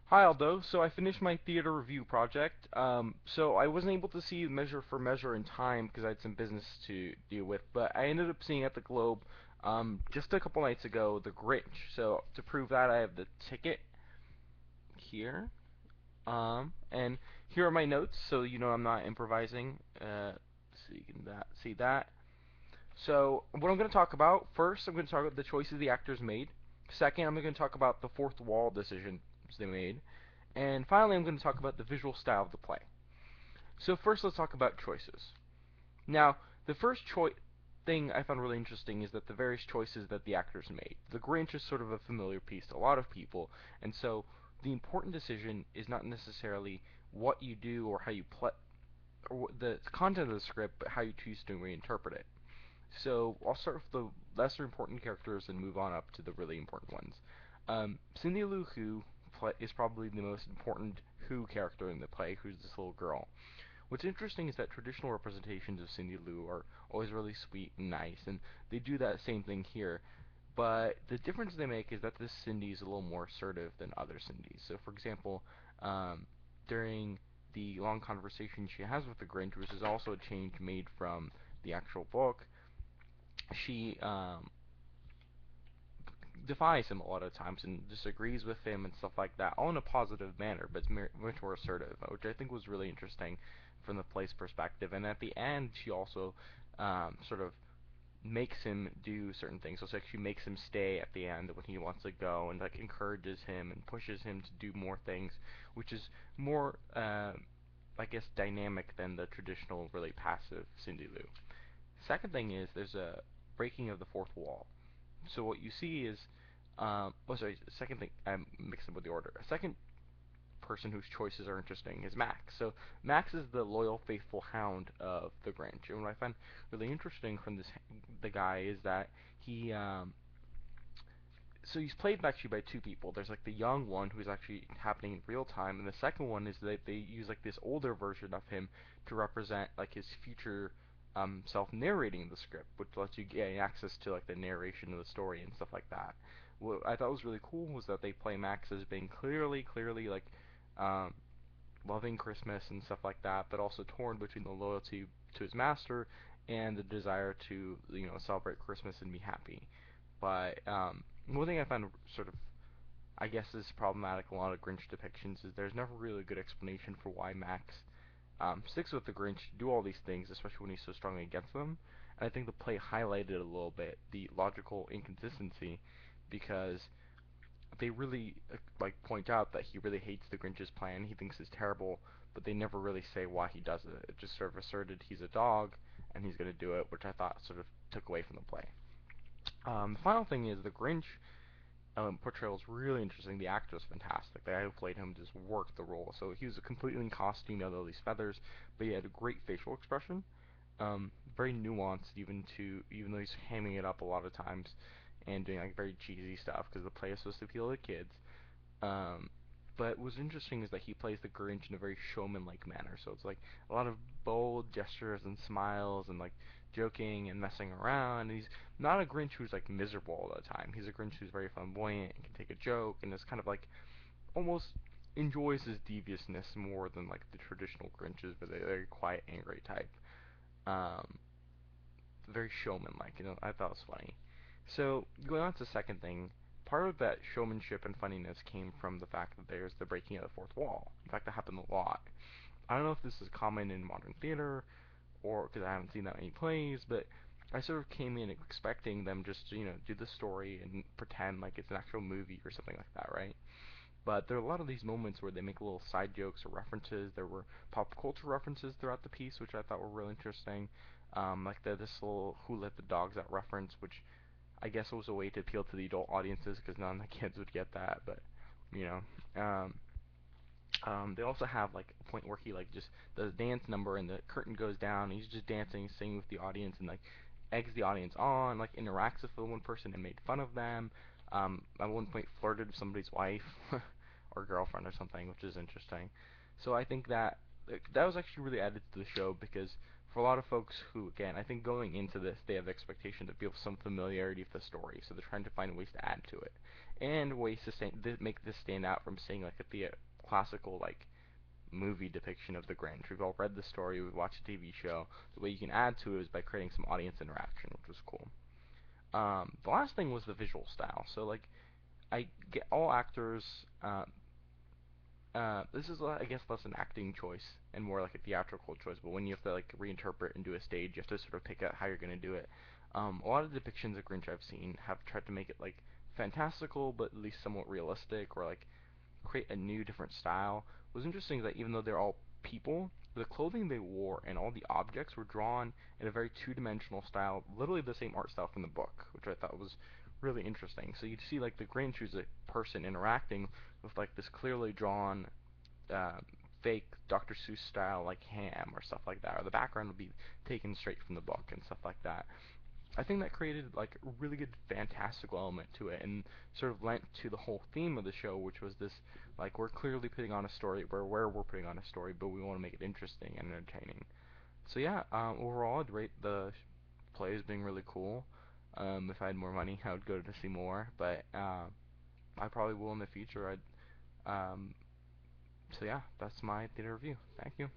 Hi Aldo, so I finished my theater review project. So I wasn't able to see Measure for Measure in time because I had some business to deal with, but I ended up seeing at the Globe just a couple nights ago The Grinch. So to prove that, I have the ticket here. And here are my notes, so you know I'm not improvising. So you can see that. So what I'm going to talk about first, I'm going to talk about the choices the actors made. Second, I'm going to talk about the fourth wall decisions they made. And finally, I'm going to talk about the visual style of the play. So first, let's talk about choices. Now, the first thing I found really interesting is that the various choices that the actors made. The Grinch is sort of a familiar piece to a lot of people, and so the important decision is not necessarily what you do or how you play, or the content of the script, but how you choose to reinterpret it. So I'll start with the lesser important characters and move on up to the really important ones. Cindy Lou Who is probably the most important Who character in the play, who's this little girl. What's interesting is that traditional representations of Cindy Lou are always really sweet and nice, and they do that same thing here. But the difference they make is that this Cindy is a little more assertive than other Cindys. So, for example, um, during the long conversation she has with the Grinch, which is also a change made from the actual book, she defies him a lot of times and disagrees with him and stuff like that, all in a positive manner, but it's much more assertive, which I think was really interesting from the play's perspective. And at the end, she also sort of makes him do certain things. So it's like she makes him stay at the end when he wants to go, and like encourages him and pushes him to do more things, which is more, I guess, dynamic than the traditional, really passive Cindy Lou. Second thing is there's a breaking of the fourth wall. So what you see is, oh sorry, second thing, I'm mixing up with the order. A second person whose choices are interesting is Max. So Max is the loyal, faithful hound of the Grinch, and what I find really interesting from the guy is that he, so he's played actually by two people. There's like the young one who's actually happening in real time, and the second one is that they use like this older version of him to represent like his future self narrating the script, which lets you get access to like the narration of the story and stuff like that. What I thought was really cool was that they play Max as being clearly like um, loving Christmas and stuff like that, but also torn between the loyalty to his master and the desire to celebrate Christmas and be happy. But one thing I found sort of, I guess, is problematic in a lot of Grinch depictions is there's never really a good explanation for why Max sticks with the Grinch to do all these things, especially when he's so strongly against them. And I think the play highlighted a little bit the logical inconsistency because they really like point out that he really hates the Grinch's plan. He thinks it's terrible, but they never really say why he does it. It just sort of asserted he's a dog and he's going to do it, which I thought sort of took away from the play. The final thing is the Grinch portrayal is really interesting. The actor is fantastic. The guy who played him just worked the role. So he was completely in costume, had all these feathers, but he had a great facial expression. Very nuanced, even though he's hamming it up a lot of times and doing like very cheesy stuff because the play is supposed to appeal to kids. Um, but what's interesting is that he plays the Grinch in a very showman-like manner. So it's like a lot of bold gestures and smiles and like joking and messing around. And he's not a Grinch who's like miserable all the time. He's a Grinch who's very flamboyant and can take a joke and is kind of like almost enjoys his deviousness more than like the traditional Grinches, but they're very quiet, angry type. Um, Very showman-like. I thought it was funny. So going on to the second thing, part of that showmanship and funniness came from the fact that there's the breaking of the fourth wall. In fact, that happened a lot. I don't know if this is common in modern theater or because I haven't seen that many plays, but I sort of came in expecting them just to, do the story and pretend like it's an actual movie or something like that, right? But there are a lot of these moments where they make little side jokes or references. There were pop culture references throughout the piece, which I thought were really interesting. Like this little "Who Let the Dogs Out" reference, which I guess was a way to appeal to the adult audiences because none of the kids would get that. But you know, they also have like a point where he like just does a dance number and the curtain goes down. And he's just dancing, singing with the audience, and like eggs the audience on, like interacts with the one person and made fun of them. At one point flirted with somebody's wife or girlfriend or something, which is interesting. So I think that that was actually really added to the show because for a lot of folks who, again, I think going into this, they have the expectation to feel some familiarity with the story, so they're trying to find ways to add to it, and ways to make this stand out from seeing like a classical like movie depiction of the Grinch. We've all read the story, we've watched the TV show. The way you can add to it is by creating some audience interaction, which was cool. The last thing was the visual style. So like I get all actors. This is I guess less an acting choice and more like a theatrical choice. But when you have to like reinterpret and do a stage, you have to sort of pick out how you're gonna do it. A lot of depictions of Grinch I've seen have tried to make it like fantastical, but at least somewhat realistic, or like create a new, different style. What was interesting is that even though they're all people, the clothing they wore and all the objects were drawn in a very two-dimensional style, literally the same art style from the book, which I thought was really interesting. So you'd see like the Grinch, who's a person interacting with like this clearly drawn uh, fake Dr. Seuss style like ham or stuff like that, or the background would be taken straight from the book and stuff like that. I think that created like a really good fantastical element to it, and sort of lent to the whole theme of the show, which was this like we're clearly putting on a story, where we're putting on a story, but we want to make it interesting and entertaining. So yeah, overall I'd rate the play as being really cool. If I had more money, I would go to see more, but I probably will in the future. I'd so yeah, that's my theater review. Thank you.